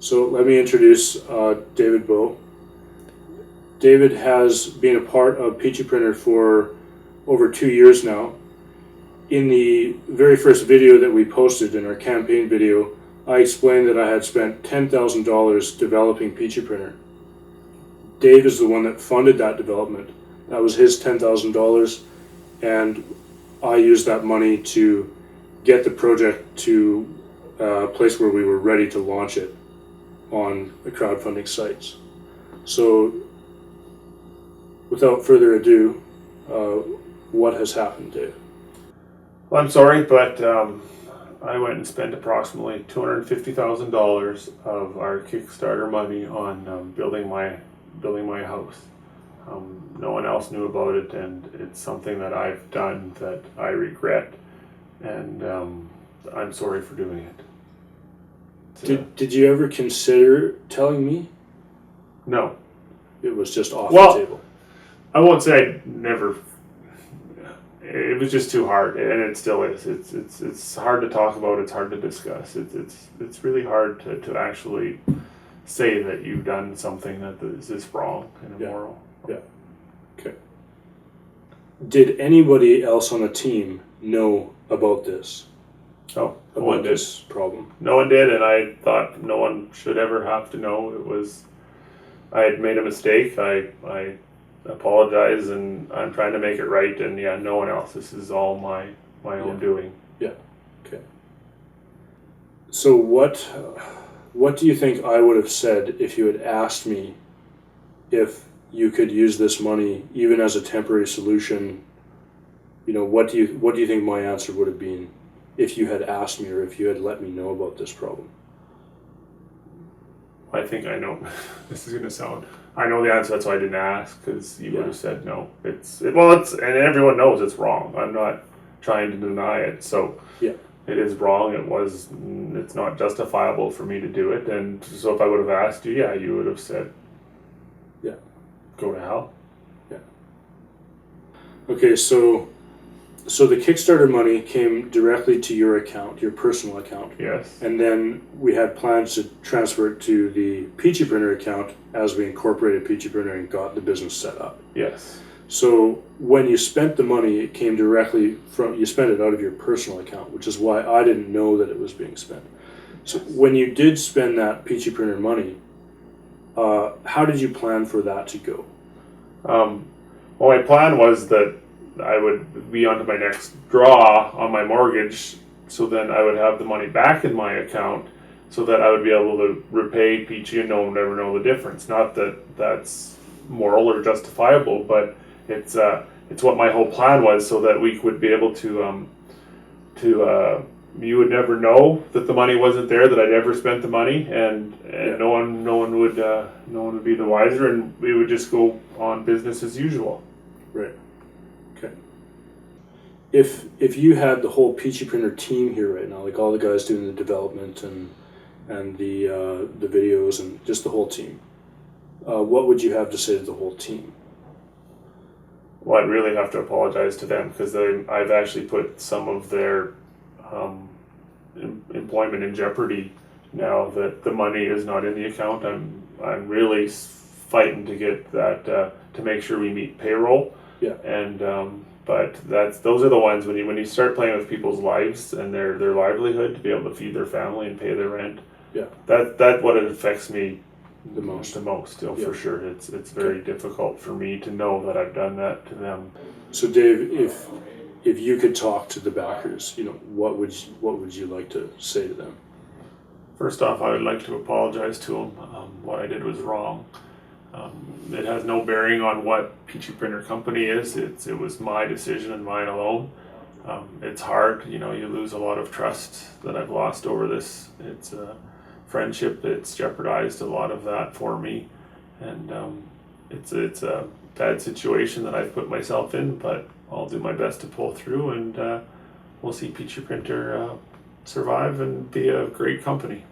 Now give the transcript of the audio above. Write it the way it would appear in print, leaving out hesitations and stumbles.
So let me introduce David Boe. David has been a part of Peachy Printer for over 2 years now. In the very first video that we posted, in our campaign video, I explained that I had spent $10,000 developing Peachy Printer. Dave is the one that funded that development. That was his $10,000, and I used that money to get the project to a place where we were ready to launch it on the crowdfunding sites. So, without further ado, what has happened, Dave? Well, I'm sorry, but I went and spent approximately $250,000 of our Kickstarter money on building my house. No one else knew about it, and it's something that I've done that I regret, and I'm sorry for doing it. Did you ever consider telling me? No. It was just off the table. I won't say I never. It was just too hard, and it still is. It's hard to talk about. It's hard to discuss. It's really hard to actually say that you've done something that is wrong and immoral. Yeah. Okay. Did anybody else on the team know about this? Oh, no about one did. This problem? No one did, and I thought no one should ever have to know. I had made a mistake. I apologize, and I'm trying to make it right. And yeah, no one else. This is all my own doing. Yeah. Okay. So what do you think I would have said if you had asked me if you could use this money even as a temporary solution? You know, what do you think my answer would have been if you had asked me, or if you had let me know about this problem? I think I know. This is going to sound. I know the answer. That's why I didn't ask, because you would have said no. It's and everyone knows it's wrong. I'm not trying to deny it. So yeah, it is wrong. It's not justifiable for me to do it. And so if I would have asked you, yeah, you would have said, yeah, go to hell. Yeah. Okay, so the Kickstarter money came directly to your account, your personal account. Yes. And then we had plans to transfer it to the Peachy Printer account as we incorporated Peachy Printer and got the business set up. Yes. So when you spent the money, it came directly you spent it out of your personal account, which is why I didn't know that it was being spent. So when you did spend that Peachy Printer money, how did you plan for that to go? Well, my plan was that I would be onto my next draw on my mortgage, so then I would have the money back in my account, so that I would be able to repay Peachy and no one would ever know the difference. Not that that's moral or justifiable, but it's what my whole plan was, so that we would be able to you would never know that the money wasn't there, that I'd ever spent the money, and no one would be the wiser, and we would just go on business as usual. Right. Okay. If you had the whole Peachy Printer team here right now, like all the guys doing the development and the videos and just the whole team, what would you have to say to the whole team? Well, I'd really have to apologize to them, because I've actually put some of their employment in jeopardy now that the money is not in the account. I'm really fighting to get that to make sure we meet payroll. Yeah. And but those are the ones when you start playing with people's lives and their livelihood, to be able to feed their family and pay their rent. Yeah. That what it affects me the most. Yeah. For sure. It's very difficult for me to know that I've done that to them. So Dave, if you could talk to the backers, you know, what would you like to say to them? First off, I would like to apologize to them. What I did was wrong. It has no bearing on what Peachy Printer Company is. It was my decision and mine alone. It's hard, you lose a lot of trust that I've lost over this. It's a friendship that's jeopardized a lot of that for me, and it's a bad situation that I've put myself in, but I'll do my best to pull through, and we'll see Peachy Printer survive and be a great company.